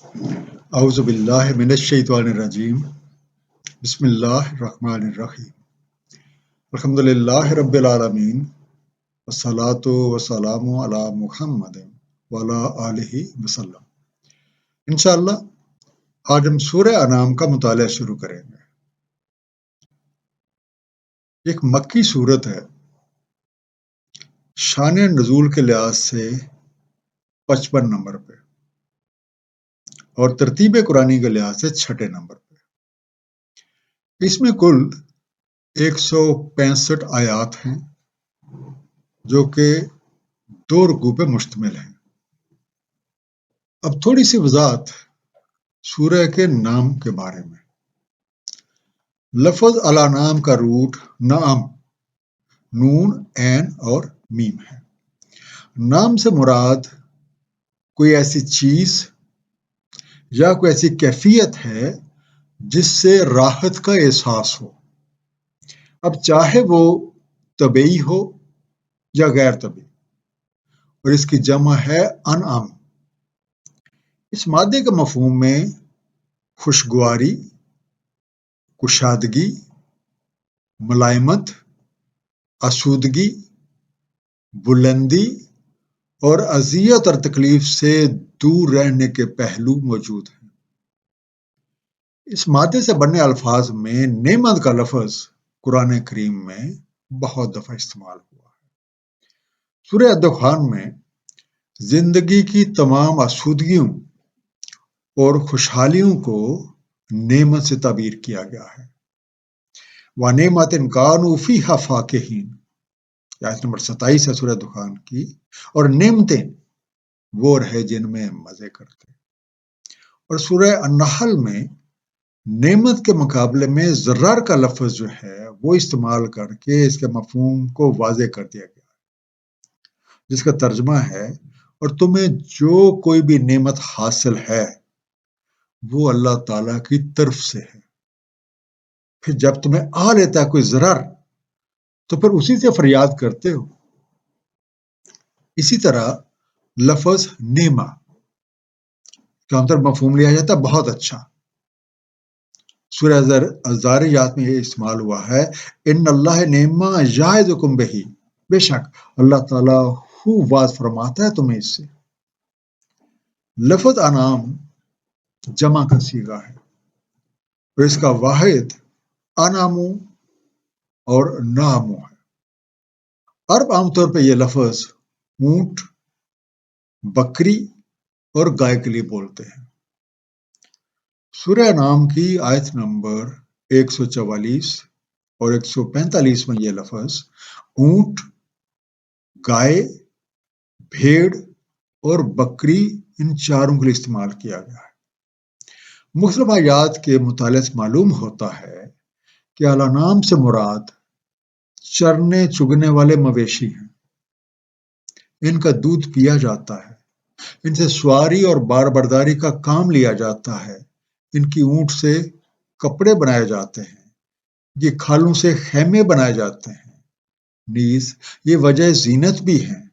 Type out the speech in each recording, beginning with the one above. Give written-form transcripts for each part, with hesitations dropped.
اعوذ باللہ من الشیطان الرجیم بسم اللہ الرحمن الرحیم الحمد للہ رب العالمین والصلاة والسلام علی محمد وعلی آلہ وسلم۔ انشاءاللہ آج ہم سورہ انعام کا مطالعہ شروع کریں گے۔ ایک مکی سورت ہے، شان نزول کے لحاظ سے 55 نمبر پہ اور ترتیب قرآنی کے لحاظ سے 6 نمبر پہ۔ اس میں کل 165 آیات ہیں جو کہ 2 رکوع پہ مشتمل ہیں۔ اب تھوڑی سی وضاحت سورہ کے نام کے بارے میں۔ لفظ الانعام کا روٹ نعم، نون، عین اور میم ہے۔ نام سے مراد کوئی ایسی چیز یا کوئی ایسی کیفیت ہے جس سے راحت کا احساس ہو، اب چاہے وہ طبعی ہو یا غیر طبعی، اور اس کی جمع ہے انعام۔ اس مادے کے مفہوم میں خوشگواری، کشادگی، ملائمت، آسودگی، بلندی اور اذیت اور تکلیف سے دور رہنے کے پہلو موجود ہیں۔ اس مادے سے بننے الفاظ میں نعمت کا لفظ قرآن کریم میں بہت دفعہ استعمال ہوا ہے۔ سورہ دخان میں زندگی کی تمام آسودگیوں اور خوشحالیوں کو نعمت سے تعبیر کیا گیا ہے۔ وَنِعْمَةٍ كَانُوا فِيهَا فَاكِهِينَ، آیت نمبر 27 ہے سورہ دخان کی، اور نعمتیں وہ رہے جن میں مزے کرتے۔ اور سورہ النحل میں نعمت کے مقابلے میں ضرر کا لفظ جو ہے وہ استعمال کر کے اس کے مفہوم کو واضح کر دیا گیا ہے، جس کا ترجمہ ہے اور تمہیں جو کوئی بھی نعمت حاصل ہے وہ اللہ تعالیٰ کی طرف سے ہے، پھر جب تمہیں آ لیتا ہے کوئی ضرر تو پھر اسی سے فریاد کرتے ہو۔ اسی طرح لفظ نعمہ کا مفہوم لیا جاتا ہے بہت اچھا۔ سورہ الذاریات میں یہ استعمال ہوا ہے، ان اللہ نعمہ یعظکم بہ، بے شک اللہ تعالیٰ خوب وعظ فرماتا ہے تمہیں اس سے۔ لفظ انعام جمع کا صیغہ ہے اور اس کا واحد انعمو اور نعمو ہے۔ عرب عام طور پہ یہ لفظ اونٹ، بکری اور گائے کے لیے بولتے ہیں۔ سورہ انعام کی آیت نمبر 144 اور 145 میں یہ لفظ اونٹ، گائے، بھیڑ اور بکری ان چاروں کے لیے استعمال کیا گیا ہے۔ مختلف آیات کے مطالعے سے معلوم ہوتا ہے کہ الانعام سے مراد چرنے چگنے والے مویشی ہیں۔ ان کا دودھ پیا جاتا ہے، ان سے سواری اور بار برداری کا کام لیا جاتا ہے، ان کی اونٹ سے کپڑے بنائے جاتے ہیں، یہ کھالوں سے خیمے بنائے جاتے ہیں، نیز یہ وجہ زینت بھی ہیں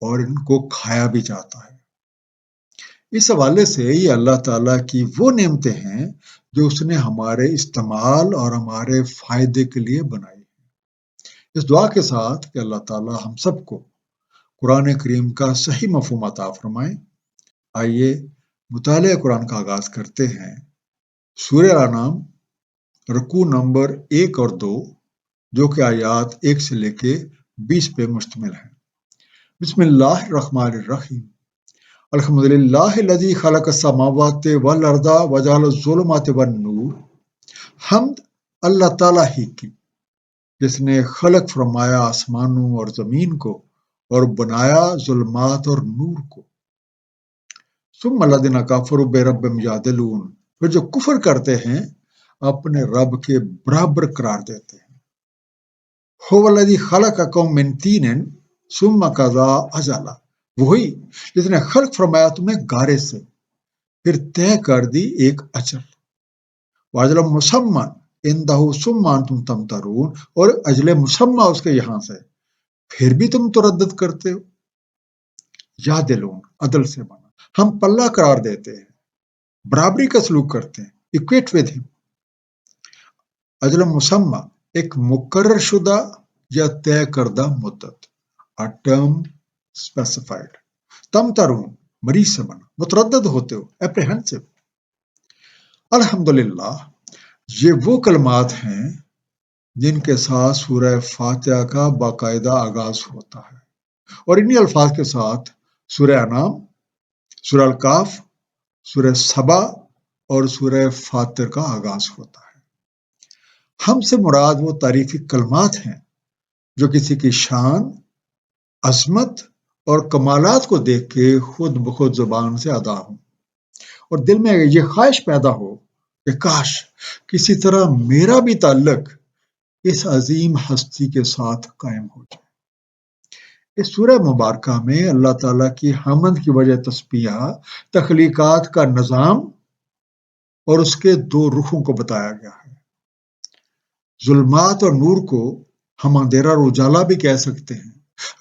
اور ان کو کھایا بھی جاتا ہے۔ اس حوالے سے یہ اللہ تعالیٰ کی وہ نعمتیں ہیں جو اس نے ہمارے استعمال اور ہمارے فائدے کے لیے بنائی ہیں۔ اس دعا کے ساتھ کہ اللہ تعالیٰ ہم سب کو قرآن کریم کا صحیح مفہوم عطا فرمائے، آئیے مطالعہ قرآن کا آغاز کرتے ہیں۔ سورہ انعام رکوع نمبر 1 اور 2 جو کہ آیات 1 سے لے کے 20 پہ مشتمل ہیں۔ بسم اللہ الرحمن الرحیم، الحمد للہ الذی خلق السماوات والارض وجعل الظلمات والنور۔ حمد اللہ تعالیٰ ہی کی جس نے خلق فرمایا آسمانوں اور زمین کو اور بنایا ظلمات اور نور کو۔ ثم الذین کفروا بربہم یعدلون، پھر جو کفر کرتے ہیں اپنے رب کے برابر قرار دیتے ہیں۔ هو الذی خلقکم من طین ثم قضی اجلا، وہی جس نے خلق فرمایا تمہیں گارے سے پھر طے کر دی ایک اجل۔ واجل مسمى عنده ثم انتم تمترون، اور اجل مسمى اس کے یہاں سے پھر بھی تم تردد کرتے ہو۔ یعدلون عدل سے بنا، ہم پلہ قرار دیتے ہیں، برابری کا سلوک کرتے ہیں. equate with him. اجل مسمہ ایک مقرر شدہ یا طے کردہ مدت. a term specified. تم ترون مریض سے بنا، متردد ہوتے ہو، apprehensive. الحمدللہ یہ وہ کلمات ہیں جن کے ساتھ سورہ فاتحہ کا باقاعدہ آغاز ہوتا ہے، اور انہی الفاظ کے ساتھ سورہ انعام، سورہ الکاف، سورہ سبا اور سورہ فاطر کا آغاز ہوتا ہے. ہم سے مراد وہ تعریفی کلمات ہیں جو کسی کی شان، عظمت اور کمالات کو دیکھ کے خود بخود زبان سے ادا ہوں، اور دل میں یہ خواہش پیدا ہو کہ کاش کسی طرح میرا بھی تعلق اس عظیم ہستی کے ساتھ قائم ہو جائے. اس سورہ مبارکہ میں اللہ تعالیٰ کی حمد کی وجہ تسبیح، تخلیقات کا نظام اور اس کے دو رخوں کو بتایا گیا ہے. ظلمات اور نور کو ہم اندھیرا اور اجالا بھی کہہ سکتے ہیں،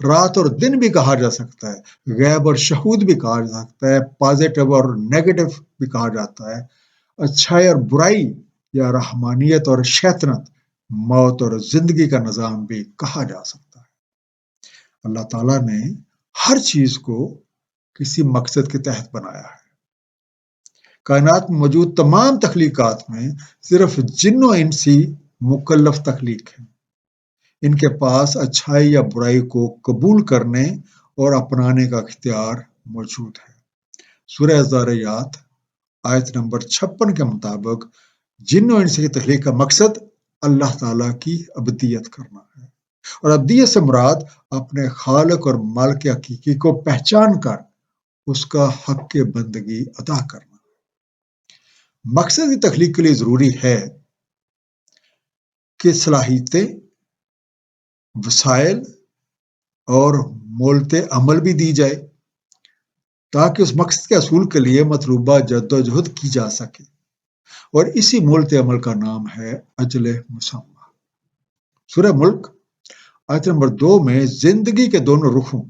رات اور دن بھی کہا جا سکتا ہے، غیب اور شہود بھی کہا جا سکتا ہے، پازیٹیو اور نیگیٹو بھی کہا جاتا ہے، اچھائی اور برائی یا رحمانیت اور شیطنت، موت اور زندگی کا نظام بھی کہا جا سکتا ہے. اللہ تعالیٰ نے ہر چیز کو کسی مقصد کے تحت بنایا ہے. کائنات میں موجود تمام تخلیقات میں صرف جن و انسی مکلف تخلیق ہیں. ان کے پاس اچھائی یا برائی کو قبول کرنے اور اپنانے کا اختیار موجود ہے. سورہ الذاريات آیت نمبر 56 کے مطابق جن و انس کی تخلیق کا مقصد اللہ تعالیٰ کی ابدیت کرنا ہے، اور ابدیت سے مراد اپنے خالق اور مالک حقیقی کو پہچان کر اس کا حق کے بندگی ادا کرنا. مقصد کی تخلیق کے لیے ضروری ہے کہ صلاحیتیں، وسائل اور مولت عمل بھی دی جائے تاکہ اس مقصد کے حصول کے لیے مطلوبہ جدوجہد کی جا سکے، اور اسی مولت عمل کا نام ہے اجل مسمہ. سورہ ملک آیت نمبر 2 میں زندگی کے دونوں رخوں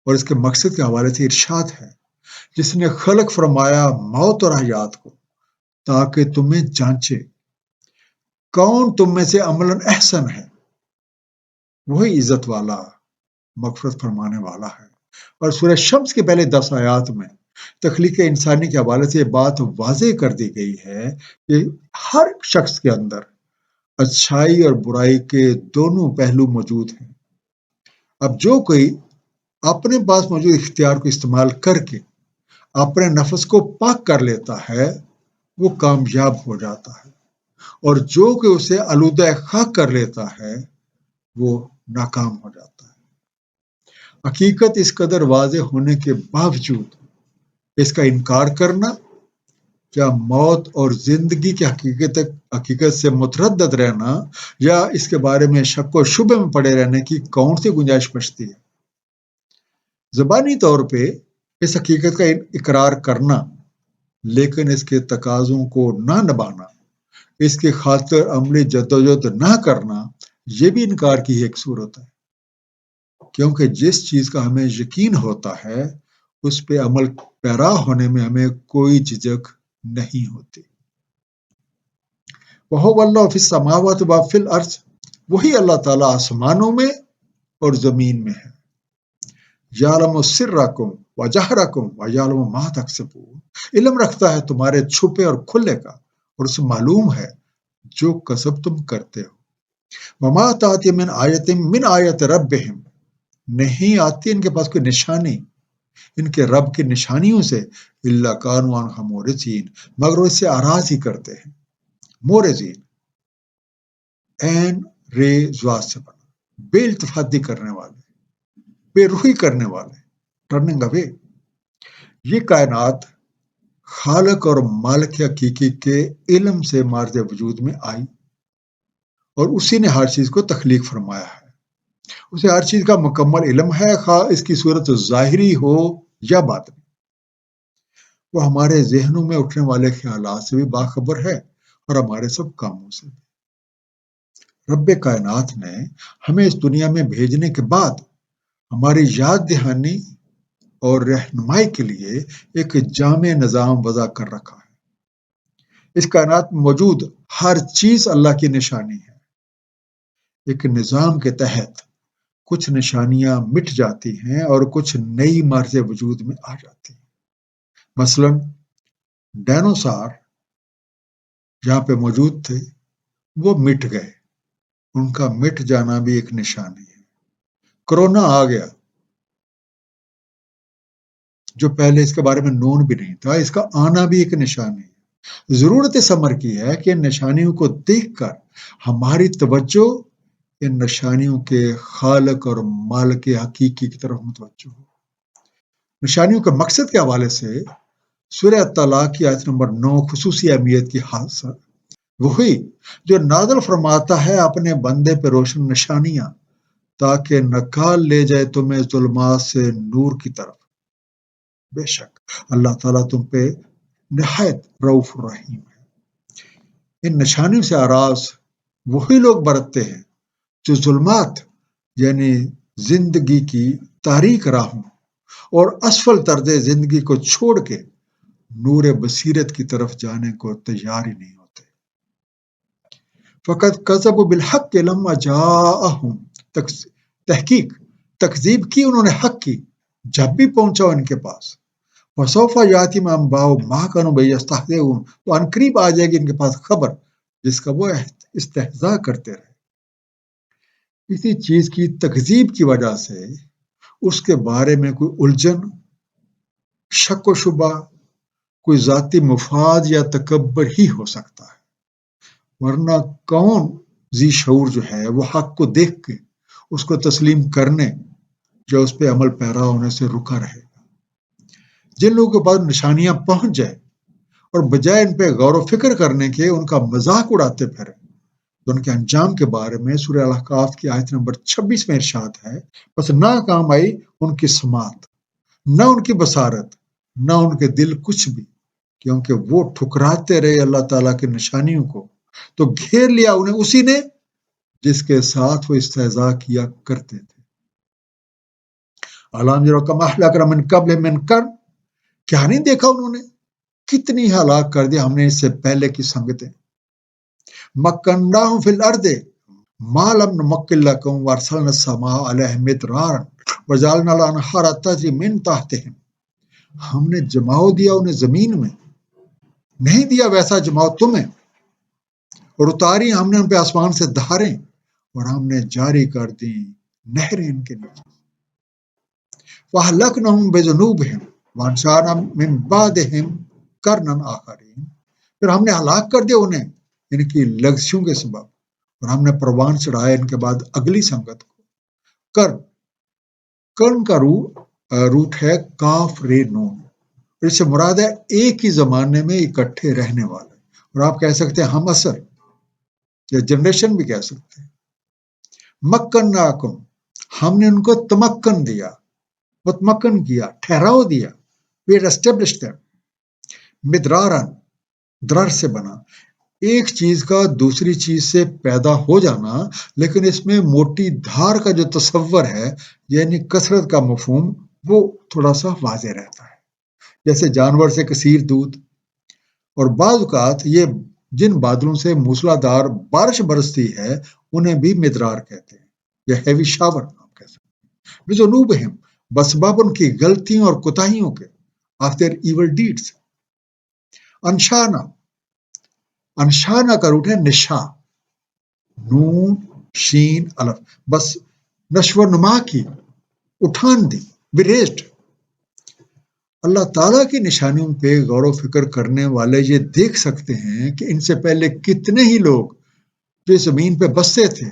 اور اس کے مقصد کے حوالے سے ارشاد ہے، جس نے خلق فرمایا موت اور حیات کو تاکہ تمہیں جانچے کون تم میں سے عملاً احسن ہے، وہی عزت والا مغفرت فرمانے والا ہے. اور سورہ شمس کے پہلے 10 آیات میں تخلیق انسانی کے حوالے سے یہ بات واضح کر دی گئی ہے کہ ہر شخص کے اندر اچھائی اور برائی کے دونوں پہلو موجود ہیں. اب جو کوئی اپنے پاس موجود اختیار کو استعمال کر کے اپنے نفس کو پاک کر لیتا ہے وہ کامیاب ہو جاتا ہے، اور جو کوئی اسے آلودہ خاک کر لیتا ہے وہ ناکام ہو جاتا ہے. حقیقت اس قدر واضح ہونے کے باوجود اس کا انکار کرنا یا موت اور زندگی کی حقیقت سے متردد رہنا یا اس کے بارے میں شک و شبہ میں پڑے رہنے کی کون سی گنجائش بچتی ہے؟ زبانی طور پہ اس حقیقت کا اقرار کرنا لیکن اس کے تقاضوں کو نہ نبھانا، اس کی خاطر عملی جدوجہد نہ کرنا، یہ بھی انکار کی ایک صورت ہے. کیونکہ جس چیز کا ہمیں یقین ہوتا ہے اس پہ عمل پیرا ہونے میں ہمیں کوئی جھجک نہیں ہوتی. وَهُوَ اللَّهُ فِي السَّمَاوَاتِ وَفِي الْأَرْضِ، وہی اللہ تعالیٰ آسمانوں میں اور زمین میں ہے. یعلم سرکم وجہرکم ویعلم ما تکسبون، علم رکھتا ہے تمہارے چھپے اور کھلے کا، اور اسے معلوم ہے جو کسب تم کرتے ہو. وما تأتی من آیت من آیت ربہم، نہیں آتی ان کے پاس کوئی نشانی ان کے رب کی نشانیوں سے، الا کانوا عنہا معرضین، مگر وہ اس سے اعراض ہی کرتے ہیں. مورزین این رے زوا سے بنا، بے التفاتی کرنے والے، بے رخی کرنے والے، ٹرننگ اوے. یہ کائنات خالق اور مالک حقیقی کے علم سے مارز وجود میں آئی، اور اسی نے ہر چیز کو تخلیق فرمایا ہے. اسے ہر چیز کا مکمل علم ہے، خواہ اس کی صورت ظاہری ہو یا باطنی. وہ ہمارے ذہنوں میں اٹھنے والے خیالات سے بھی باخبر ہے اور ہمارے سب کاموں سے بھی. رب کائنات نے ہمیں اس دنیا میں بھیجنے کے بعد ہماری یاد دہانی اور رہنمائی کے لیے ایک جامع نظام وضع کر رکھا ہے. اس کائنات میں موجود ہر چیز اللہ کی نشانی ہے۔ ایک نظام کے تحت کچھ نشانیاں مٹ جاتی ہیں اور کچھ نئی مرز وجود میں آ جاتی ہیں۔ مثلا ڈائنوسار جہاں پہ موجود تھے وہ مٹ گئے، ان کا مٹ جانا بھی ایک نشانی ہے۔ کرونا آ گیا جو پہلے اس کے بارے میں نون بھی نہیں تھا، اس کا آنا بھی ایک نشانی ہے۔ ضرورت اس امر کی ہے کہ ان نشانیوں کو دیکھ کر ہماری توجہ ان نشانیوں کے خالق اور مالک حقیقی کی طرف متوجہ ہو۔ نشانیوں کے مقصد کے حوالے سے سورہ طلاق کی آیت نمبر 9 خصوصی اہمیت کی حاصل وہی جو نازل فرماتا ہے اپنے بندے پہ روشن نشانیاں تاکہ نکال لے جائے تمہیں ظلمات سے نور کی طرف۔ بے شک اللہ تعالیٰ تم پہ نہایت رؤوف الرحیم ہے۔ ان نشانیوں سے آراز وہی لوگ برتتے ہیں جو ظلمات یعنی زندگی کی تاریک راہوں اور اسفل طرز زندگی کو چھوڑ کے نور بصیرت کی طرف جانے کو تیار ہی نہیں ہوتے۔ فقط کذبوا بالحق لما جاءہم، تحقیق تکذیب کی انہوں نے حق کی جب بھی پہنچا ان کے پاس۔ وسوف یاتیہم انباء ما کانوا بہ یستہزئون، تو عنقریب آ جائے گی ان کے پاس خبر جس کا وہ استہزاء کرتے رہے۔ کسی چیز کی تکذیب کی وجہ سے اس کے بارے میں کوئی الجھن، شک و شبہ، کوئی ذاتی مفاد یا تکبر ہی ہو سکتا ہے، ورنہ کون ذی شعور جو ہے وہ حق کو دیکھ کے اس کو تسلیم کرنے جو اس پہ عمل پیرا ہونے سے رکا رہے گا۔ جن لوگوں کے پاس نشانیاں پہنچ جائے اور بجائے ان پہ غور و فکر کرنے کے ان کا مذاق اڑاتے پھرے، تو ان کے انجام کے بارے میں سورہ الاحقاف کی آیت نمبر 26 میں ارشاد ہے، بس نہ کام آئی ان کی سماعت، نہ ان کی بصارت، نہ ان کے دل کچھ بھی، کیونکہ وہ ٹھکراتے رہے اللہ تعالیٰ کی نشانیوں کو، تو گھیر لیا انہیں اسی نے جس کے ساتھ وہ استہزاء کیا کرتے تھے۔ الم یروا کما اہلکنا من قبلہم من قرن، کیا نہیں دیکھا انہوں نے کتنی ہلاک کر دیا ہم نے اس سے پہلے کی سنگتیں۔ مکناہم فی الارض ما لم نمکن لکم وارسلنا السماء علیہم مدرارا وجعلنا الانہار تجری من تحتہم، ہم نے جماؤ دیا انہیں زمین میں، نہیں دیا ویسا جماؤ تمہیں، اور اتاری ہم نے ان پہ آسمان سے دھاریں اور ہم نے جاری کر دی نہریں ان کے نیچے۔ فَأَهْلَكْنَاهُمْ بِذُنُوبِهِمْ وَأَنشَأْنَا مِن بَعْدِهِمْ قَرْنًا آخَرِينَ، پھر ہم نے ہلاک کر دیا انہیں ان کی لغزشوں کے سبب، اور ہم نے پروان چڑھایا ان کے بعد اگلی سنگت کو۔ کرن کا روٹ ہے کاف رے نون، اور اس سے مراد ہے ایک ہی زمانے میں اکٹھے رہنے والے، اور آپ کہہ سکتے ہیں ہم عصر یا جنریشن بھی کہہ سکتے ہیں۔ مکناکم، ہم نے ان کو تمکن دیا، متمکن کیا، ٹھہراؤ دیا، we established them۔ مدرارن، درر سے بنا، ایک چیز کا دوسری چیز سے پیدا ہو جانا، لیکن اس میں موٹی دھار کا جو تصور ہے یعنی کثرت کا مفہوم وہ تھوڑا سا واضح رہتا ہے، جیسے جانور سے کثیر دودھ۔ اور بعض اوقات یہ جن بادلوں سے موسلادھار بارش برستی ہے انہیں بھی مدرار کہتے ہیں، یا ہیوی شاور آپ کہہ سکتے ہیں۔ بذنوبہم، بسبب ان کی غلطیوں اور کوتاہیوں کے، آف دیئر ایول ڈیڈز۔ انشانا، انشانا کا روٹ ہے نشا، نون شین الف، بس نشو و نما کی، اٹھان دی، بریسٹ۔ اللہ تعالیٰ کی نشانیوں پہ غور و فکر کرنے والے یہ دیکھ سکتے ہیں کہ ان سے پہلے کتنے ہی لوگ جو زمین پہ بستے تھے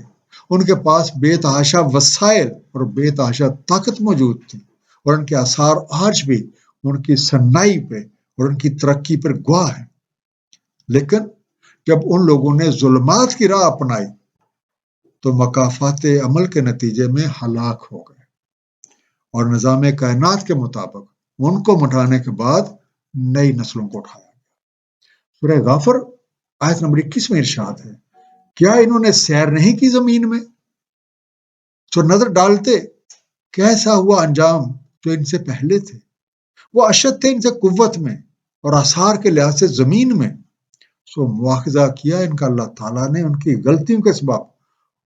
ان کے پاس بے تحاشا وسائل اور بے تحاشا طاقت موجود تھی، اور ان کے آثار آج بھی ان کی صنائی پہ اور ان کی ترقی پر گواہ ہیں، لیکن جب ان لوگوں نے ظلمات کی راہ اپنائی تو مکافات عمل کے نتیجے میں ہلاک ہو گئے، اور نظام کائنات کے مطابق ان کو مٹانے کے بعد نئی نسلوں کو اٹھایا گیا۔ سورہ غافر آیت نمبر 21 میں ارشاد ہے، کیا انہوں نے سیر نہیں کی زمین میں؟ تو نظر ڈالتے کیسا ہوا انجام جو ان سے پہلے تھے، وہ اشد تھے ان سے قوت میں اور آثار کے لحاظ سے زمین میں، سو مواخذہ کیا ان کا اللہ تعالیٰ نے ان کی غلطیوں کے سبب،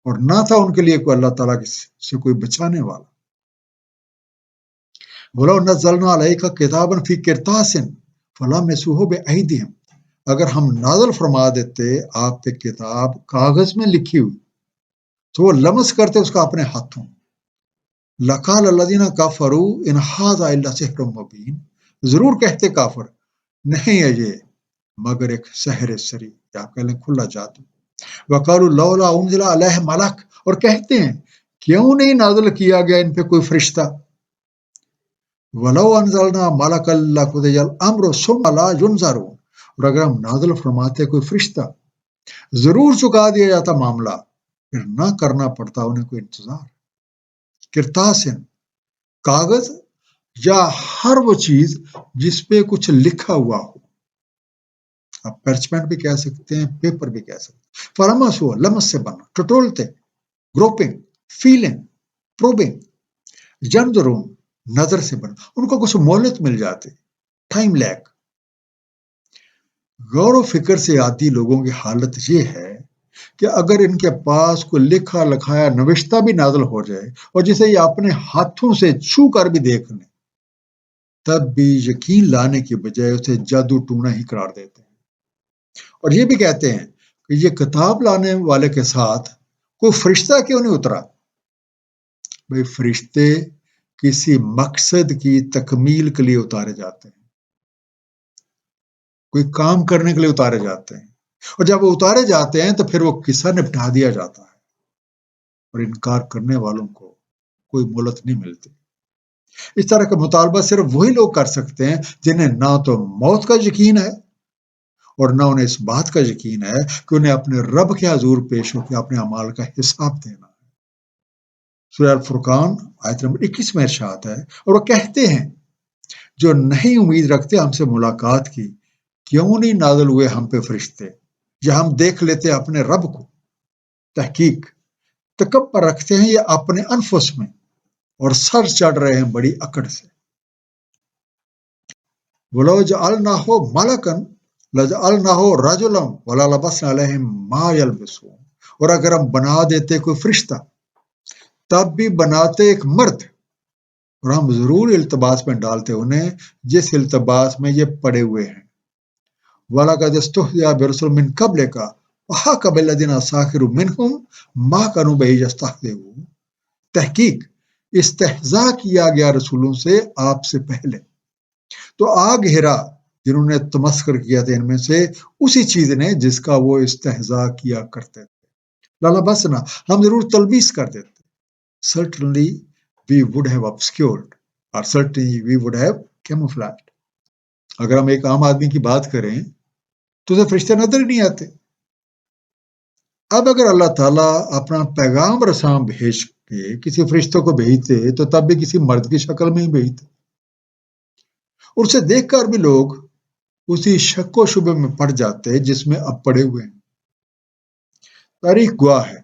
اور نہ تھا ان کے لیے کوئی اللہ تعالیٰ سے کوئی بچانے والا۔ وَلَوْ نَزَّلْنَا عَلَيْكَ كِتَابًا فِي قِرْطَاسٍ فَلَمَسُوهُ بِأَيْدِيهِمْ، اگر ہم نازل فرما دیتے آپ پہ کتاب کاغذ میں لکھی ہوئی تو وہ لمس کرتے اس کا اپنے ہاتھوں۔ لَقَالَ الَّذِينَ كَفَرُوا إِنْ هَٰذَا إِلَّا سِحْرٌ مُّبِينٌ، ضرور کہتے کافر نہیں ہے یہ مگر ایک سحر سری، یا آپ کہہ لیں کھلا جادو۔ وَقَالُوا لَوْلَا أُنزِلَ عَلَيْهِ مَلَكٌ، اور کہتے ہیں کیوں نہیں نازل کیا گیا ان پہ کوئی فرشتہ۔ وَلَوْ أَنزَلْنَا مَلَكًا لَّقُضِيَ الْأَمْرُ ثُمَّ لَا يُنظَرُونَ، اور اگر ہم نازل فرماتے کوئی فرشتہ ضرور چکا دیا جاتا معاملہ، پھر نہ کرنا پڑتا انہیں کوئی انتظار۔ کرتاسن، کاغذ یا ہر وہ چیز جس پہ کچھ لکھا ہوا ہو، آپ پرچمنٹ بھی کہہ سکتے ہیں، پیپر بھی کہہ سکتے ہیں۔ فلمس ہوا، لمس سے بنا، ٹٹولتے، گروپنگ، فیلنگ، پروبنگ، جنظرون، نظر سے بنا، ان کو کچھ مہلت مل جاتی، ٹائم لیگ۔ غور و فکر سے عادی لوگوں کی حالت یہ ہے کہ اگر ان کے پاس کوئی لکھا لکھایا نوشتہ بھی نازل ہو جائے اور جسے یہ اپنے ہاتھوں سے چھو کر بھی دیکھ لیں، تب بھی یقین لانے کی بجائے اسے جادو ٹونا ہی قرار دیتے ہیں، اور یہ بھی کہتے ہیں کہ یہ کتاب لانے والے کے ساتھ کوئی فرشتہ کیوں نہیں اترا۔ بھئی فرشتے کسی مقصد کی تکمیل کے لیے اتارے جاتے ہیں، کوئی کام کرنے کے لیے اتارے جاتے ہیں، اور جب وہ اتارے جاتے ہیں تو پھر وہ قصہ نپٹا دیا جاتا ہے، اور انکار کرنے والوں کو کوئی مہلت نہیں ملتی۔ اس طرح کا مطالبہ صرف وہی لوگ کر سکتے ہیں جنہیں نہ تو موت کا یقین ہے اور نہ انہیں اس بات کا یقین ہے کہ انہیں اپنے رب کے حضور پیش ہو کے اپنے اعمال کا حساب دینا ہے۔ سورہ الفرقان آیت نمبر 21 میں ارشاد ہے، اور وہ کہتے ہیں جو نہیں امید رکھتے ہم سے ملاقات کی، کیوں نہیں نازل ہوئے ہم پہ فرشتے یا ہم دیکھ لیتے اپنے رب کو۔ تحقیق تکبر رکھتے ہیں یہ اپنے انفس میں اور سر چڑھ رہے ہیں بڑی اکڑ سے۔ وَلَوْ جَعَلْنَاهُ مَلَكًا لَجَعَلْنَاهُ رَجُلًا وَلَلَبَسْنَا عَلَيْهِمْ مَا يَلْبِسُونَ، اور اگر ہم بنا دیتے کوئی فرشتہ تب بھی بناتے ایک مرد، اور ہم ضرور التباس میں ڈالتے انہیں جس التباس میں یہ پڑے ہوئے ہیں۔ وَلَقَدِ اسْتُهْزِئَ بِرُسُلٍ مِّن قَبْلِكَ وَحَاقَ بِالَّذِينَ سَخِرُوا مِنْهُم مَّا كَانُوا بِهِ يَسْتَهْزِئُونَ، تحقیق استہزاء کیا گیا رسولوں سے آپ سے پہلے، تو آ گھیرا جنہوں نے تمسخر کیا تھا ان میں سے اسی چیز نے جس کا وہ استہزاء کیا کرتے تھے۔ لالا بسنا، ہم ضرور تلبیس کر دیتے۔ Certainly we would have obscured or certainly we would have camouflaged۔ اگر ہم ایک عام آدمی کی بات کریں تو اسے فرشتے نظر ہی نہیں آتے۔ اب اگر اللہ تعالیٰ اپنا پیغام رساں بھیج کے کسی فرشتوں کو بھیجتے تو تب بھی کسی مرد کی شکل میں ہی بھیجتے، اور اسے دیکھ کر بھی لوگ اسی شک و شبے میں پڑ جاتے جس میں اب پڑے ہوئے ہیں۔ تاریخ گواہ ہے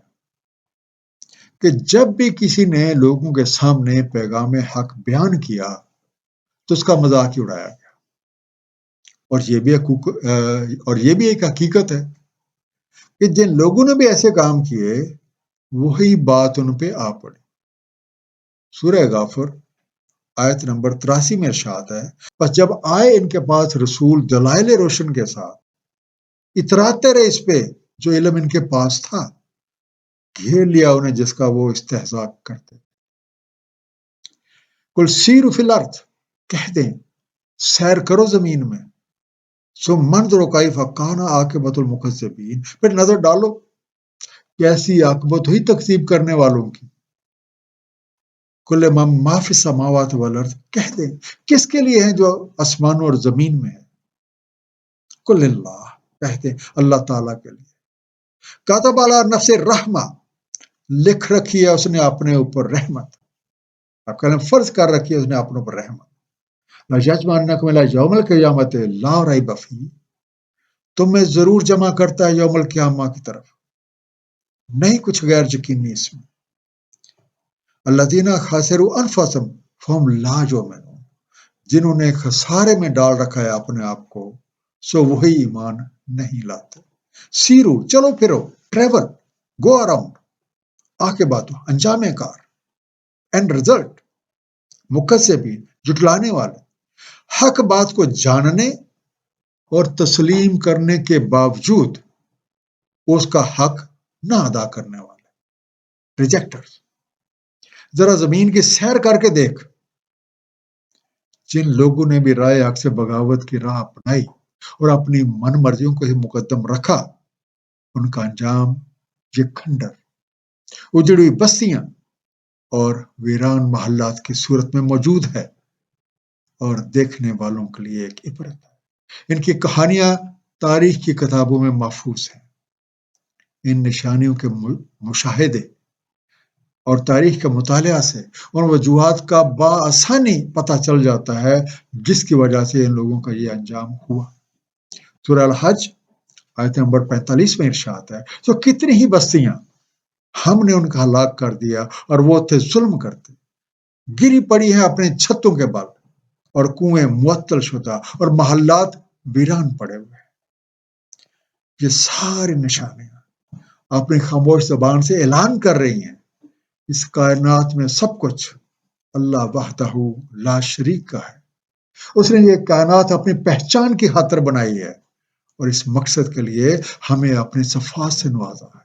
کہ جب بھی کسی نے لوگوں کے سامنے پیغام حق بیان کیا تو اس کا مذاق ہی اڑایا گیا، اور یہ بھی ایک حقیقت ہے کہ جن لوگوں نے بھی ایسے کام کیے وہی بات ان پہ آ پڑی۔ سورہ غافر آیت نمبر 83 میں ارشاد ہے، پس جب آئے ان کے پاس رسول دلائل روشن کے ساتھ، اتراتے رہے اس پہ جو علم ان کے پاس تھا، گھیر لیا انہیں جس کا وہ استہزاء کرتے۔ کل سیروا فی الارض، کہہ دیں سیر کرو زمین میں، ثم انظروا کیف کان عاقبۃ المکذبین، پھر نظر ڈالو کیسی عاقبت ہوئی تکذیب کرنے والوں کی۔ کل من ما فی السماوات والارض، کہہ دیں کس کے لیے ہیں جو آسمانوں اور زمین میں ہے۔ کل اللہ، کہہ دیں اللہ تعالیٰ کے لیے۔ کتب علی نفس الرحمہ، لکھ رکھی ہے اس نے اپنے اوپر رحمت، آپ کہہ لیں فرض کر رکھی ہے اس نے اپنے اوپر رحمت۔ لَیَجْمَعَنَّکُمْ إِلَىٰ یوم القیامۃ لا ریب فیہ، تمہیں ضرور جمع کرتا ہے یوم القیامہ کی طرف، نہیں کچھ غیر یقینی اس میں۔ الذین خسروا انفسهم فهم لا یؤمنون، جنہوں نے خسارے میں ڈال رکھا ہے اپنے آپ کو سو وہی ایمان نہیں لاتے. سیرو چلو پھرو، ٹریول، گو اراؤنڈ، آگے باتوں، انجام کار، اینڈ رزلٹ، مکذبین جھٹلانے والے، حق بات کو جاننے اور تسلیم کرنے کے باوجود اس کا حق نہ ادا کرنے والے، ریجیکٹرز. ذرا زمین کی سیر کر کے دیکھ، جن لوگوں نے بھی رائے حق سے بغاوت کی راہ اپنائی اور اپنی من مرضیوں کو ہی مقدم رکھا، ان کا انجام یہ کھنڈر، اجڑی بستیاں اور ویران محلات کی صورت میں موجود ہے، اور دیکھنے والوں کے لیے ایک عبرت ہے. ان کی کہانیاں تاریخ کی کتابوں میں محفوظ ہیں. ان نشانیوں کے مشاہدے اور تاریخ کے مطالعہ سے ان وجوہات کا بآسانی پتہ چل جاتا ہے جس کی وجہ سے ان لوگوں کا یہ انجام ہوا. سورہ الحج آیت نمبر 45 میں ارشاد ہے، تو کتنی ہی بستیاں ہم نے ان کا ہلاک کر دیا اور وہ تھے ظلم کرتے، گری پڑی ہے اپنے چھتوں کے بل، اور کنویں معطل شدہ اور محلات ویران پڑے ہوئے. یہ ساری نشانیاں اپنی خاموش زبان سے اعلان کر رہی ہیں اس کائنات میں سب کچھ اللہ وحدہ لا شریک کا ہے. اس نے یہ کائنات اپنی پہچان کی خاطر بنائی ہے، اور اس مقصد کے لیے ہمیں اپنے صفات سے نوازا ہے.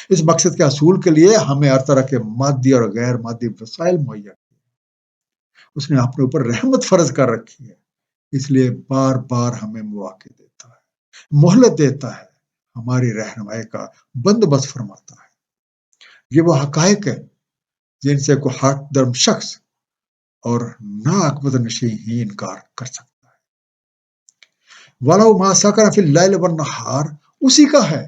اس مقصد کے حصول کے لیے ہمیں ہر طرح کے مادی اور غیر مادی وسائل مہیا کیے. اس نے اپنے اوپر رحمت فرض کر رکھی ہے، اس لیے بار بار ہمیں مواقع دیتا ہے، مہلت دیتا ہے، ہماری رہنمائی کا بندوبست فرماتا ہے. یہ وہ حقائق ہے جن سے کوئی حق درم شخص اور ناعقبت نشیں ہی انکار کر سکتا ہے. وَلَوْ مَا سَكَنَ فِي اللَّيْلِ وَالنَّهَارِ، اسی کا ہے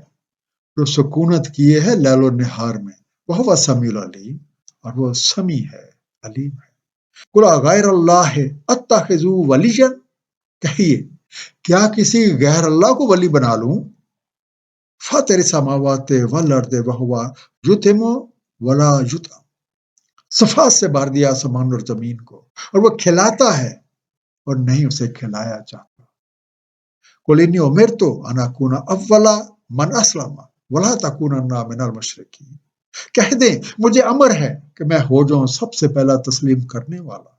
جو سکونت کیے ہے لیل و نہار میں. وَهُوَ السَّمِيعُ الْعَلِيمُ، اور وہ سمیع ہے، علیم ہے. قُلْ أَغَيْرَ اللَّهِ أَتَّخِذُ وَلِيًّا، کہیے کیا کسی غیر اللہ کو ولی بنا لوں؟ فاطر السماوات والارض وهو يطعم ولا يطعم، صفات سے بھر دیا آسمان اور زمین کو، اور وہ کھلاتا ہے اور نہیں اسے کھلایا جاتا. قُلْ إِنِّي أُمِرْتُ أَنْ أَكُونَ أَوَّلَ مَنْ أَسْلَمَ وَلَا تَكُونَنَّ مِنَ الْمُشْرِكِينَ، کہہ دیں مجھے امر ہے کہ میں ہو جاؤں سب سے پہلا تسلیم کرنے والا،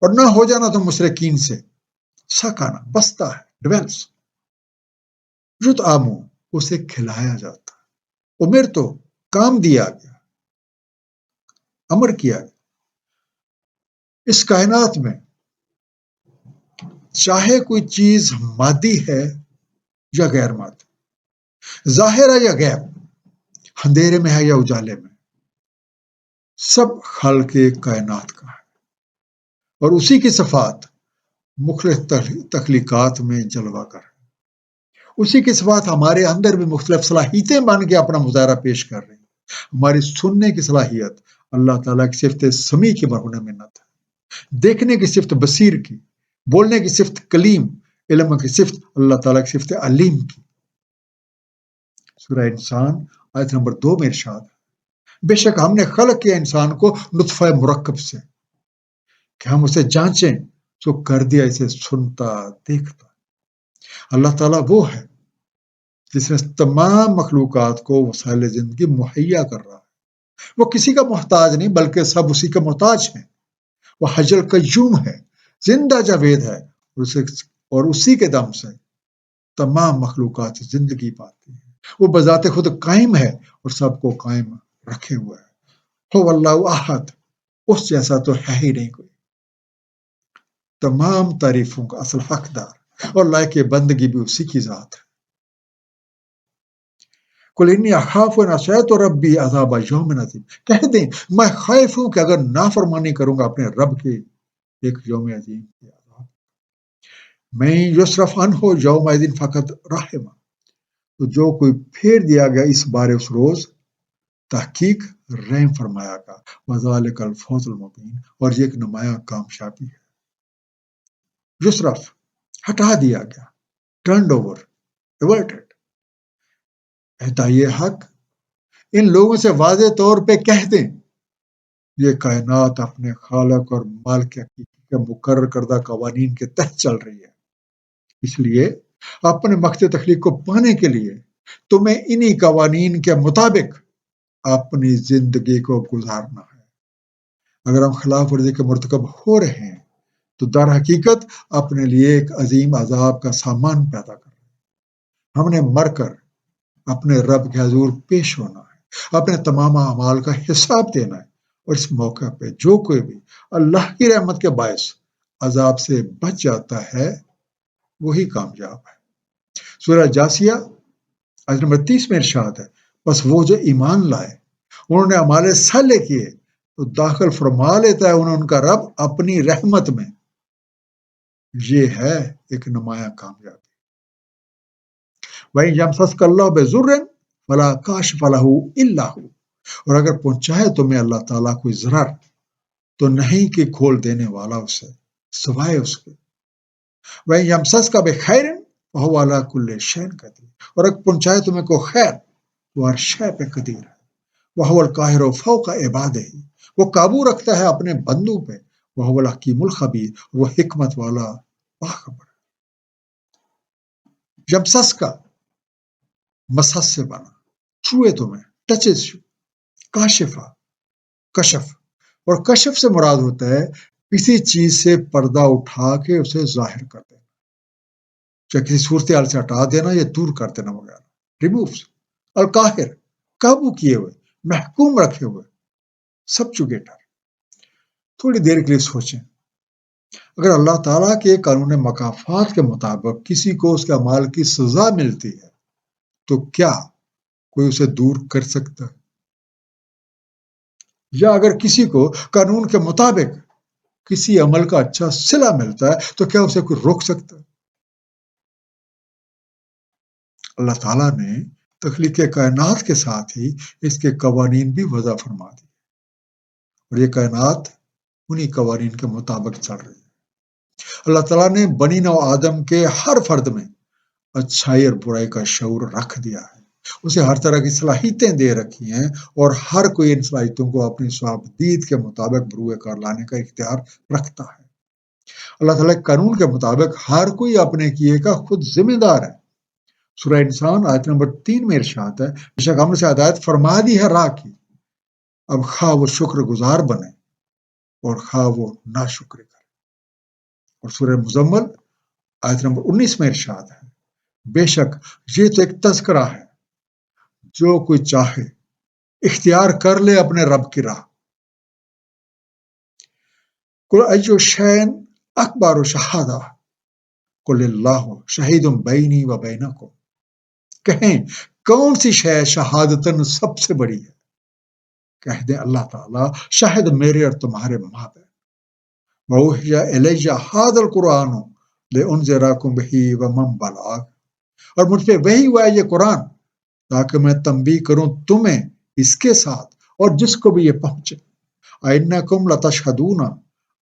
اور نہ ہو جانا تو مشرکین سے. سکانا بستا ہے، ڈویلس. یطعم، اسے کھلایا جاتا. امر تو کام دیا گیا، امر کیا گیا. اس کائنات میں چاہے کوئی چیز مادی ہے یا غیر مادی، ظاہر ہے یا غیب، اندھیرے میں ہے یا اجالے میں، سب خلق کائنات کا ہے، اور اسی کی صفات مختلف تخلیقات میں جلوہ کر ہے. اسی کی صفات ہمارے اندر بھی مختلف صلاحیتیں بن کے اپنا مظاہرہ پیش کر رہی ہیں. ہماری سننے کی صلاحیت اللہ تعالیٰ کی صفت سمیع کی برہنہ منت ہے، دیکھنے کی صفت بصیر کی، بولنے کی صفت کلیم، علم کی صفت اللہ تعالیٰ کی صفت علیم کی. سورہ انسان آیت نمبر 2 میں ارشاد ہے، بے شک ہم نے خلق کیا انسان کو نطفہ مرکب سے کہ ہم اسے جانچیں، تو کر دیا اسے سنتا دیکھتا. اللہ تعالیٰ وہ ہے جس نے تمام مخلوقات کو وسائل زندگی مہیا کر رہا ہے. وہ کسی کا محتاج نہیں بلکہ سب اسی کا محتاج ہیں. وہ حی القیوم ہے، زندہ جاوید ہے، اور اسی کے دم سے تمام مخلوقات زندگی پاتی ہیں. وہ بذات خود قائم ہے اور سب کو قائم رکھے ہوئے ہے. هو اللہ احد، اس جیسا تو ہے ہی نہیں کوئی. تمام تعریفوں کا اصل حقدار اور لائق بندگی بھی اسی کی ذات ہے. قُلْ إِنِّي أَخَافُ إِنْ عَصَيْتُ رَبِّي عَذَابَ يَوْمٍ عَظِيمٍ، کہہ دیں میں خائف ہوں کہ اگر نافرمانی کروں گا اپنے رب کی ایک یوم عظیم کے عذاب. میں یصرف عنہ یومئذ فقد رحمہ، تو جو کوئی پھیر دیا گیا اس بارے اس روز تحقیق رحم فرمایا گا. وذالک الفوز المبین، اور یہ ایک نمایاں کامیابی ہے. یصرف ہٹا دیا گیا، ٹرنڈ اوور، ایورٹڈ. اہدائے حق ان لوگوں سے واضح طور پہ کہہ دیں یہ کائنات اپنے خالق اور مالک حقیقی کے مقرر کردہ قوانین کے تحت چل رہی ہے، اس لیے اپنے مقصد تخلیق کو پانے کے لیے تمہیں انہی قوانین کے مطابق اپنی زندگی کو گزارنا ہے۔ اگر ہم خلاف ورزی کے مرتکب ہو رہے ہیں تو در حقیقت اپنے لیے ایک عظیم عذاب کا سامان پیدا کر رہے ہیں۔ ہم نے مر کر اپنے رب کے حضور پیش ہونا ہے، اپنے تمام اعمال کا حساب دینا ہے، اور اس موقع پہ جو کوئی بھی اللہ کی رحمت کے باعث عذاب سے بچ جاتا ہے وہی کامیاب ہے۔ سورہ جاسیہ آیت نمبر 30 میں ارشاد ہے، بس وہ جو ایمان لائے، انہوں نے اعمال صالح کیے تو داخل فرما لیتا ہے انہیں ان کا رب اپنی رحمت میں۔ یہ ہے ایک نمایاں کامیابی۔ وَإِن يَمْسَسْكَ اللَّهُ بِضُرٍّ فَلَا كَاشِفَ لَهُ إِلَّا هُوَ، اور اگر پہنچائے تمہیں اللہ تعالیٰ کوئی ضرر تو نہیں کہ کھول دینے والا اسے سوائے اس کے۔ وَإِن يَمْسَسْكَ بِخَيْرٍ فَهُوَ عَلَى كُلِّ شَيْءٍ قَدِيرٌ، اور اگر پہنچائے تمہیں کوئی خیر وہ ہر شے پہ قدیر ہے۔ وَهُوَ الْقَاهِرُ فَوْقَ عِبَادِهِ، وہ قابو رکھتا ہے اپنے بندوں پہ۔ وَهُوَ الْحَكِيمُ الْخَبِيرُ، وہ حکمت والا باخبر ہے۔ یمسس کا مسس سے بنا، چھوئے تمہیں، ٹچز یو، کاشفہ، کشف، اور کشف سے مراد ہوتا ہے کسی چیز سے پردہ اٹھا کے اسے ظاہر کر دینا، چاہے کسی صورتحال سے ہٹا دینا یا دور کر دینا وغیرہ، ریمووز۔ القاہر، قابو کیے ہوئے، محکوم رکھے ہوئے، سبجوگیٹر۔ تھوڑی دیر کے لیے سوچیں، اگر اللہ تعالیٰ کے قانون مکافات کے مطابق کسی کو اس کے اعمال کی سزا ملتی ہے تو کیا کوئی اسے دور کر سکتا ہے؟ یا اگر کسی کو قانون کے مطابق کسی عمل کا اچھا صلہ ملتا ہے تو کیا اسے کوئی روک سکتا ہے؟ اللہ تعالیٰ نے تخلیق کائنات کے ساتھ ہی اس کے قوانین بھی وضع فرما دی، اور یہ کائنات انہی قوانین کے مطابق چل رہی ہے۔ اللہ تعالیٰ نے بنی نوع آدم کے ہر فرد میں اچھائی اور برائی کا شعور رکھ دیا ہے، اسے ہر طرح کی صلاحیتیں دے رکھی ہیں، اور ہر کوئی ان صلاحیتوں کو اپنی صوابدید کے مطابق بروئے کار لانے کا اختیار رکھتا ہے۔ اللہ تعالیٰ کے قانون کے مطابق ہر کوئی اپنے کیے کا خود ذمہ دار ہے۔ سورہ انسان آیت نمبر 3 میں ارشاد ہے، بے شک ہم نے اسے ہدایت فرما دی ہے راہ کی، اب خواہ وہ شکر گزار بنے اور خواہ وہ ناشکری کرے۔ اور سورہ مزمل آیت نمبر 19 میں ارشاد ہے، بے شک یہ تو ایک تذکرہ ہے، جو کوئی چاہے اختیار کر لے اپنے رب کی راہ۔ قل ای شیء اکبر شہادہ قل اللہ شہید بینی و بینکم، کہیں کون سی شے شہادتن سب سے بڑی ہے؟ کہہ دیں اللہ تعالیٰ شاہد میرے اور تمہارے مابین۔ وَأُوحِیَ إِلَیَّ هَٰذَا الْقُرْآنُ لِأُنذِرَکُم بِهِ وَمَن بَلَغَ، اور مجھ پہ وحی ہوا ہے یہ قرآن تاکہ میں تنبیہ کروں تمہیں اس کے ساتھ اور جس کو بھی یہ پہنچے۔ أَإِنَّکُم لَتَشْهَدُونَ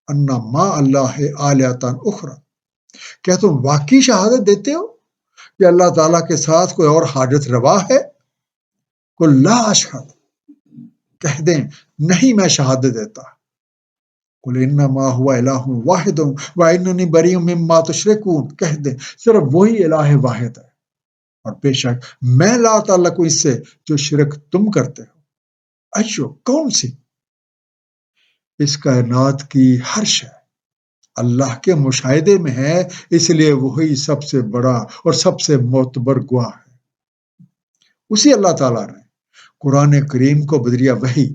أَنَّ مَعَ اللَّهِ آلِهَةً أُخْرَىٰ، کیا تم واقعی شہادت دیتے ہو کہ اللہ تعالیٰ کے ساتھ کوئی اور حاجت روا ہے؟ قُل لَا أَشْهَدُ، کہہ دیں نہیں میں شہادت دیتا۔ قُلْ إِنَّمَا هُوَ إِلَٰهٌ وَاحِدٌ وَإِنَّنِي بَرِیءٌ مِّمَّا تُشْرِکُونَ، کہہ دیں صرف وہی الہ واحد ہے اور بے شک میں لا تعلق ہوں اس سے جو شرک تم کرتے ہو۔ ایو کون سی؟ اس کائنات کی ہر شے اللہ کے مشاہدے میں ہے، اس لیے وہی سب سے بڑا اور سب سے معتبر گواہ ہے۔ اسی اللہ تعالیٰ نے قرآن کریم کو بذریعہ وحی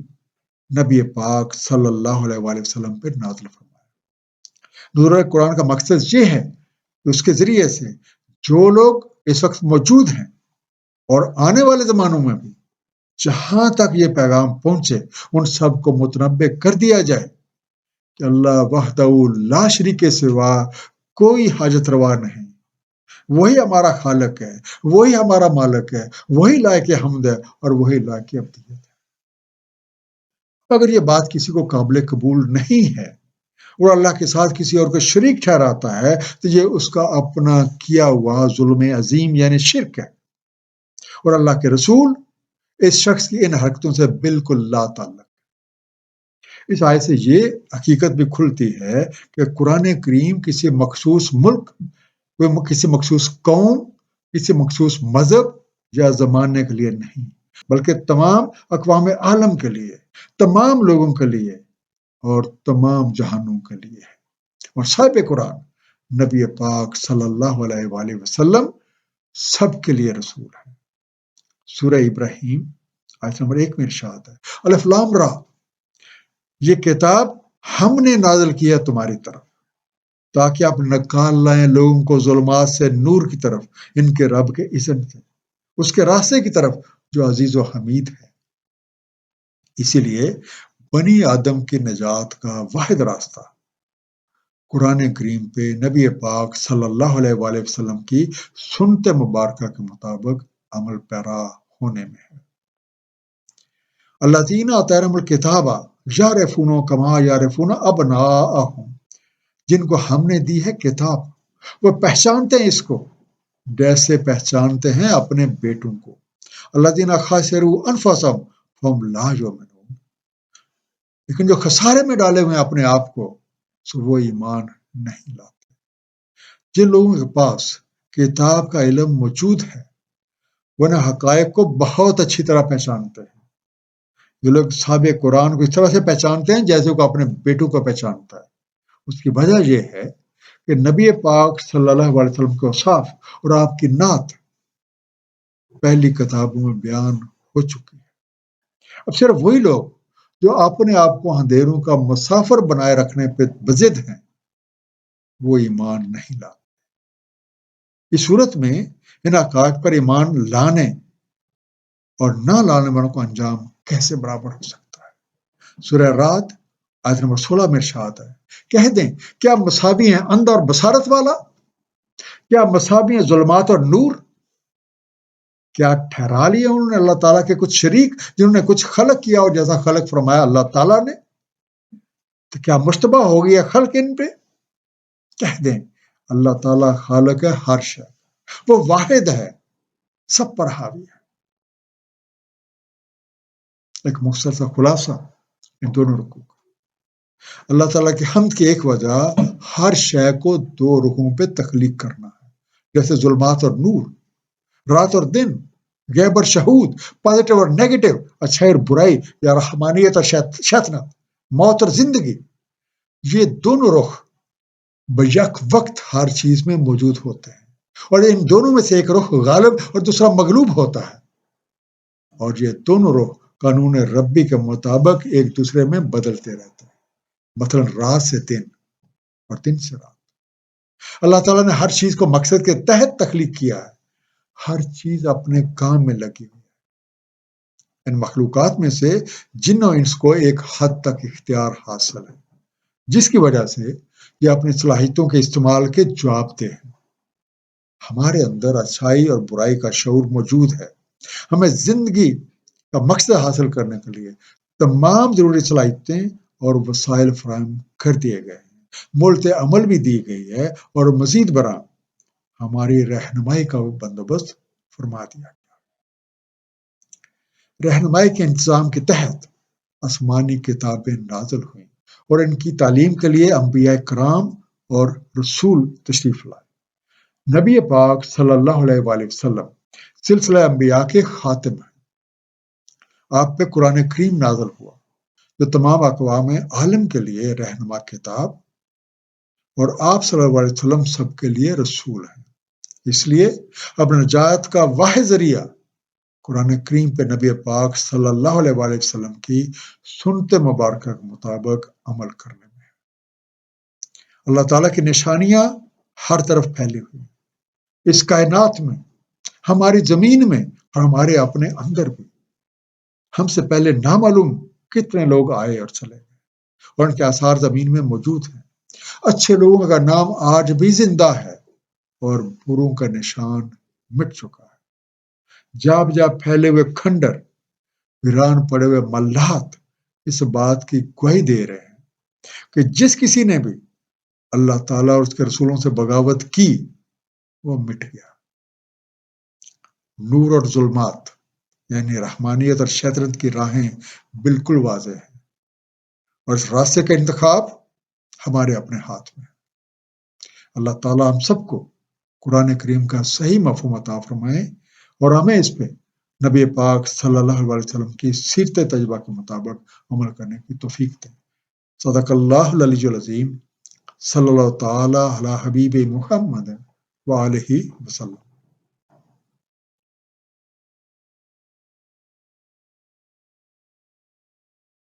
نبی پاک صلی اللہ علیہ وآلہ وسلم پر نازل فرمایا۔ نزول قرآن کا مقصد یہ ہے کہ اس کے ذریعے سے جو لوگ اس وقت موجود ہیں اور آنے والے زمانوں میں بھی جہاں تک یہ پیغام پہنچے ان سب کو متنبع کر دیا جائے کہ اللہ وحدہ لا شریک کے سوا کوئی حاجت روا نہیں، وہی ہمارا خالق ہے، وہی ہمارا مالک ہے، وہی لائق حمد ہے اور وہی لائق عبودیت ہے۔ اگر یہ بات کسی کو قابل قبول نہیں ہے اور اللہ کے ساتھ کسی اور کو شریک ٹھہراتا ہے تو یہ اس کا اپنا کیا ہوا ظلم عظیم یعنی شرک ہے، اور اللہ کے رسول اس شخص کی ان حرکتوں سے بالکل لا تعلق۔ اس آیت سے یہ حقیقت بھی کھلتی ہے کہ قرآن کریم کسی مخصوص ملک، کوئی کسی مخصوص قوم، کسی مخصوص مذہب یا زمانے کے لیے نہیں، بلکہ تمام اقوام عالم کے لیے، تمام لوگوں کے لیے اور تمام جہانوں کے لیے ہے۔ اور صاحب قرآن نبی پاک صلی اللہ علیہ وآلہ وسلم سب کے لیے رسول ہے۔ سورہ ابراہیم آیت نمبر 1 میں ارشاد ہے، الف لام را، یہ کتاب ہم نے نازل کیا تمہاری طرف تاکہ آپ نکال لائیں لوگوں کو ظلمات سے نور کی طرف، ان کے رب کے اذن سے، اس کے راستے کی طرف جو عزیز و حمید ہے۔ اسی لیے بنی آدم کی نجات کا واحد راستہ قرآن کریم پہ نبی پاک صلی اللہ علیہ وآلہ وسلم کی سنت مبارکہ کے مطابق عمل پیرا ہونے میں ہے۔ الذین آتیناہم الکتاب یعرفونہ کما یعرفون ابناءہم، جن کو ہم نے دی ہے کتاب، وہ پہچانتے ہیں اس کو جیسے پہچانتے ہیں اپنے بیٹوں کو۔ الذین خسروا انفسہم فہم لا یؤمنون، لیکن جو خسارے میں ڈالے ہوئے ہیں اپنے آپ کو، سو وہ ایمان نہیں لاتے۔ جن لوگوں کے پاس کتاب کا علم موجود ہے وہ نے حقائق کو بہت اچھی طرح پہچانتے ہیں۔ جو لوگ صاحب قرآن کو اس طرح سے پہچانتے ہیں جیسے وہ اپنے بیٹوں کو پہچانتا ہے، اس کی وجہ یہ ہے کہ نبی پاک صلی اللہ علیہ وسلم کے اوصاف اور آپ کی نعت پہلی کتابوں میں بیان ہو چکی ہے۔ اب صرف وہی لوگ جو اپنے آپ کو اندھیروں کا مسافر بنائے رکھنے پہ بضد ہیں، وہ ایمان نہیں لاتے۔ اس صورت میں ان حقائق پر ایمان لانے اور نہ لانے والوں کا انجام کیسے برابر ہو سکتا ہے؟ سورہ رعد آیت نمبر 16 میں ارشاد ہے، کہہ دیں کیا مساوی ہیں اندھا اور بصارت والا؟ کیا مساوی ہیں ظلمات اور نور؟ کیا ٹھہرا لیے انہوں نے اللہ تعالیٰ کے کچھ شریک جنہوں نے کچھ خلق کیا اور جیسا خلق فرمایا اللہ تعالیٰ نے؟ تو کیا مشتبہ ہو گیا خلق ان پہ؟ کہہ دیں اللہ تعالیٰ خالق ہے ہر شے، وہ واحد ہے، سب پر حاوی ہے۔ ایک مختصر سا خلاصہ ان دونوں رکوع کا، اللہ تعالیٰ کی حمد کی ایک وجہ ہر شے کو دو رکوعوں پہ تخلیق کرنا ہے، جیسے ظلمات اور نور، رات اور دن، غیب اور شہود، پازیٹیو اور نیگیٹو، اچھائی اور برائی، یا رحمانیت اور شیطنت، موت اور زندگی۔ یہ دونوں رخ بیک وقت ہر چیز میں موجود ہوتے ہیں، اور ان دونوں میں سے ایک رخ غالب اور دوسرا مغلوب ہوتا ہے، اور یہ دونوں رخ قانون ربی کے مطابق ایک دوسرے میں بدلتے رہتے ہیں، مثلا رات سے دن اور دن سے رات۔ اللہ تعالیٰ نے ہر چیز کو مقصد کے تحت تخلیق کیا ہے، ہر چیز اپنے کام میں لگی ہوئی ہے۔ ان مخلوقات میں سے جن و انس کو ایک حد تک اختیار حاصل ہے، جس کی وجہ سے یہ اپنی صلاحیتوں کے استعمال کے جواب دہ ہیں۔ ہمارے اندر اچھائی اور برائی کا شعور موجود ہے، ہمیں زندگی کا مقصد حاصل کرنے کے لیے تمام ضروری صلاحیتیں اور وسائل فراہم کر دیے گئے ہیں، ملت عمل بھی دی گئی ہے، اور مزید برآں ہماری رہنمائی کا بندوبست فرما دیا گیا۔ رہنمائی کے انتظام کے تحت آسمانی کتابیں نازل ہوئیں اور ان کی تعلیم کے لیے انبیاء کرام اور رسول تشریف لائے۔ نبی پاک صلی اللہ علیہ وآلہ وسلم سلسلہ انبیاء کے خاتم ہیں۔ آپ پہ قرآن کریم نازل ہوا جو تمام اقوام عالم کے لیے رہنما کتاب، اور آپ صلی اللہ علیہ وسلم سب کے لیے رسول ہیں۔ اس لیے اپنے نجات کا واحد ذریعہ قرآن کریم پہ نبی پاک صلی اللہ علیہ وآلہ وسلم کی سنت مبارکہ کے مطابق عمل کرنے میں ہے۔ اللہ تعالیٰ کی نشانیاں ہر طرف پھیلی ہوئی، اس کائنات میں، ہماری زمین میں، اور ہمارے اپنے اندر بھی۔ ہم سے پہلے نامعلوم کتنے لوگ آئے اور چلے گئے، اور ان کے آثار زمین میں موجود ہیں۔ اچھے لوگوں کا نام آج بھی زندہ ہے، اور بروں کا نشان مٹ چکا ہے۔ جاب جاب پھیلے ہوئے کھنڈر، ویران پڑے ہوئے ملات اس بات کی گواہی دے رہے ہیں کہ جس کسی نے بھی اللہ تعالیٰ اور اس کے رسولوں سے بغاوت کی وہ مٹ گیا۔ نور اور ظلمات یعنی رحمانیت اور شیطنت کی راہیں بالکل واضح ہیں، اور اس راستے کا انتخاب ہمارے اپنے ہاتھ میں ہے۔ اللہ تعالیٰ ہم سب کو قرآن کریم کا صحیح مفہوم عطا فرمائے اور ہمیں اس پہ نبی پاک صلی اللہ علیہ وسلم کی سیرت تجربہ کے مطابق عمل کرنے کی توفیق دے۔ صدق اللہ العلی العظیم، صلی اللہ تعالی علی حبیب محمد وآلہ وسلم۔